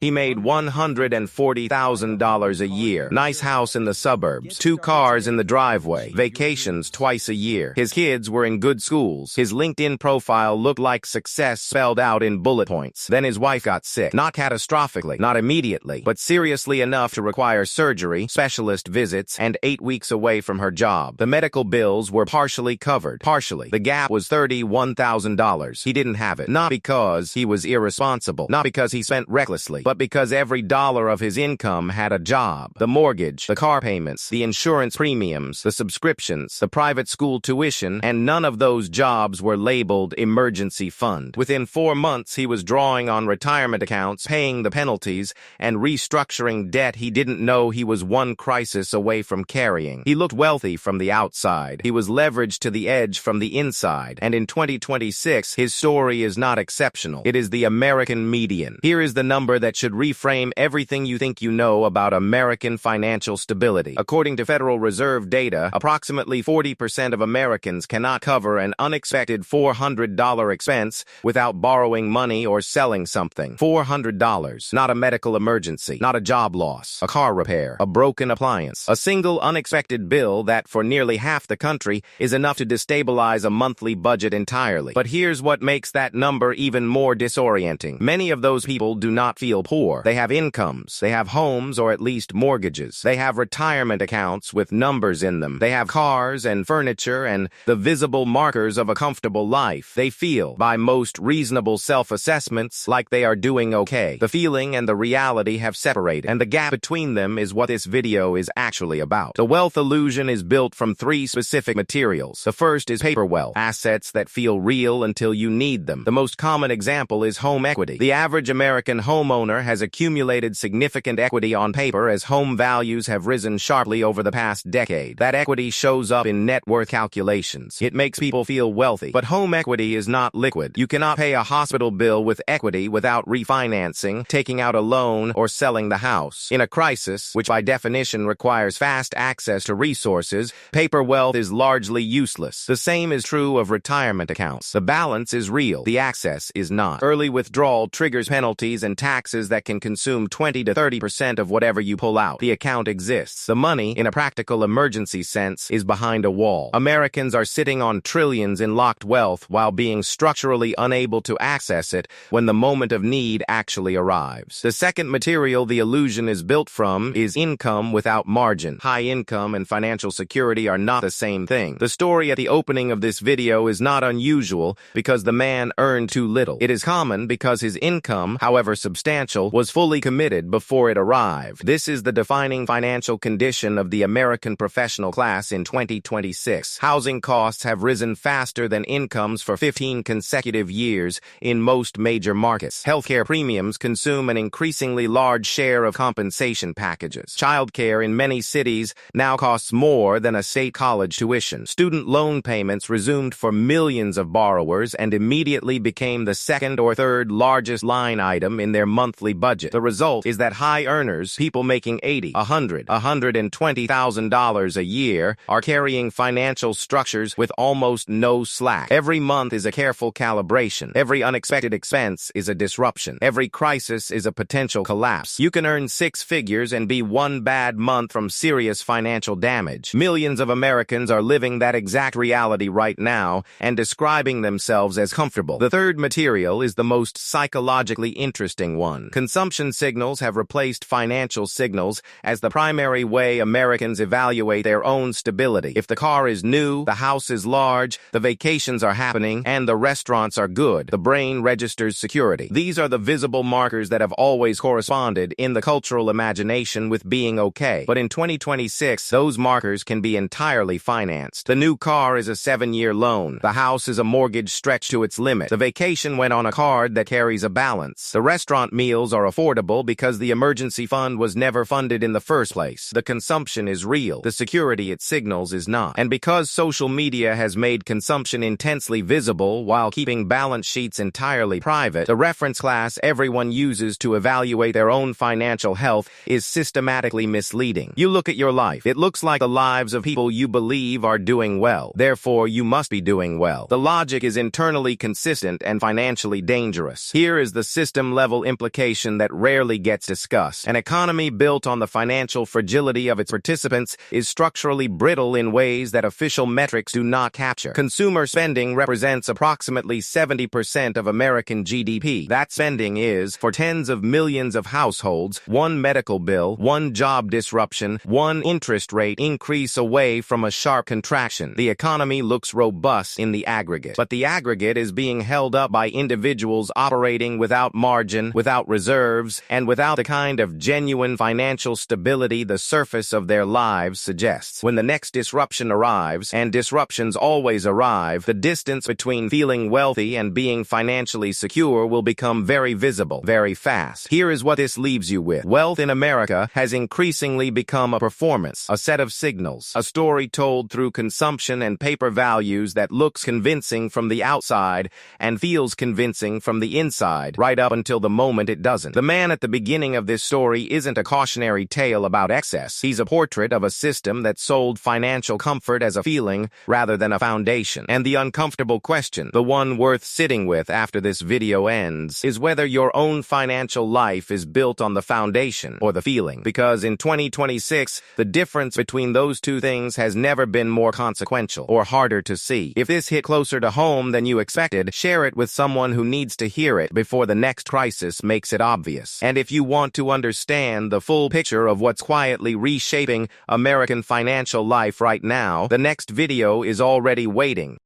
He made $140,000 a year. Nice house in the suburbs, 2 cars in the driveway, vacations twice a year. His kids were in good schools. His LinkedIn profile looked like success spelled out in bullet points. Then his wife got sick. Not catastrophically, not immediately, but seriously enough to require surgery, specialist visits, and 8 weeks away from her job. The medical bills were partially covered. Partially. The gap was $31,000. He didn't have it. Not because he was irresponsible. Not because he spent recklessly. But because every dollar of his income had a job. The mortgage, the car payments, the insurance premiums, the subscriptions, the private school tuition, and none of those jobs were labeled emergency fund. Within 4 months, he was drawing on retirement accounts, paying the penalties, and restructuring debt he didn't know he was one crisis away from carrying. He looked wealthy from the outside. He was leveraged to the edge from the inside. And in 2026, his story is not exceptional. It is the American median. Here is the number that should reframe everything you think you know about American financial stability. According to Federal Reserve data, approximately 40% of Americans cannot cover an unexpected $400 expense without borrowing money or selling something. $400. Not a medical emergency, not a job loss, a car repair, a broken appliance. A single unexpected bill that, for nearly half the country, is enough to destabilize a monthly budget entirely. But here's what makes that number even more disorienting. Many of those people do not feel poor. They have incomes. They have homes or at least mortgages. They have retirement accounts with numbers in them. They have cars and furniture and the visible markers of a comfortable life. They feel, by most reasonable self-assessments, like they are doing okay. The feeling and the reality have separated, and the gap between them is what this video is actually about. The wealth illusion is built from 3 specific materials. The first is paper wealth, assets that feel real until you need them. The most common example is home equity. The average American homeowner has accumulated significant equity on paper as home values have risen sharply over the past decade. That equity shows up in net worth calculations. It makes people feel wealthy. But home equity is not liquid. You cannot pay a hospital bill with equity without refinancing, taking out a loan, or selling the house. In a crisis, which by definition requires fast access to resources, paper wealth is largely useless. The same is true of retirement accounts. The balance is real. The access is not. Early withdrawal triggers penalties and taxes that can consume 20 to 30% of whatever you pull out. The account exists. The money, in a practical emergency sense, is behind a wall. Americans are sitting on trillions in locked wealth while being structurally unable to access it when the moment of need actually arrives. The second material the illusion is built from is income without margin. High income and financial security are not the same thing. The story at the opening of this video is not unusual because the man earned too little. It is common because his income, however substantial, was fully committed before it arrived. This is the defining financial condition of the American professional class in 2026. Housing costs have risen faster than incomes for 15 consecutive years in most major markets. Healthcare premiums consume an increasingly large share of compensation packages. Childcare in many cities now costs more than a state college tuition. Student loan payments resumed for millions of borrowers and immediately became the second or third largest line item in their monthly budget. The result is that high earners, people making $80,000, $100,000, $120,000 a year, are carrying financial structures with almost no slack. Every month is a careful calibration. Every unexpected expense is a disruption. Every crisis is a potential collapse. You can earn 6 figures and be one bad month from serious financial damage. Millions of Americans are living that exact reality right now and describing themselves as comfortable. The third material is the most psychologically interesting one. Consumption signals have replaced financial signals as the primary way Americans evaluate their own stability. If the car is new, the house is large, the vacations are happening, and the restaurants are good, the brain registers security. These are the visible markers that have always corresponded in the cultural imagination with being okay. But in 2026, those markers can be entirely financed. The new car is a 7-year loan. The house is a mortgage stretched to its limit. The vacation went on a card that carries a balance. The restaurant meals are affordable because the emergency fund was never funded in the first place. The consumption is real. The security it signals is not. And because social media has made consumption intensely visible while keeping balance sheets entirely private, the reference class everyone uses to evaluate their own financial health is systematically misleading. You look at your life. It looks like the lives of people you believe are doing well. Therefore, you must be doing well. The logic is internally consistent and financially dangerous. Here is the system-level implication information that rarely gets discussed. An economy built on the financial fragility of its participants is structurally brittle in ways that official metrics do not capture. Consumer spending represents approximately 70% of American GDP. That spending is, for tens of millions of households, one medical bill, one job disruption, one interest rate increase away from a sharp contraction. The economy looks robust in the aggregate, but the aggregate is being held up by individuals operating without margin, without reserves, and without the kind of genuine financial stability the surface of their lives suggests. When the next disruption arrives, and disruptions always arrive, the distance between feeling wealthy and being financially secure will become very visible, very fast. Here is what this leaves you with. Wealth in America has increasingly become a performance, a set of signals, a story told through consumption and paper values that looks convincing from the outside and feels convincing from the inside, right up until the moment it doesn't. The man at the beginning of this story isn't a cautionary tale about excess. He's a portrait of a system that sold financial comfort as a feeling rather than a foundation. And the uncomfortable question, the one worth sitting with after this video ends, is whether your own financial life is built on the foundation or the feeling. Because in 2026, the difference between those two things has never been more consequential or harder to see. If this hit closer to home than you expected, share it with someone who needs to hear it before the next crisis makes it obvious. And if you want to understand the full picture of what's quietly reshaping American financial life right now, the next video is already waiting.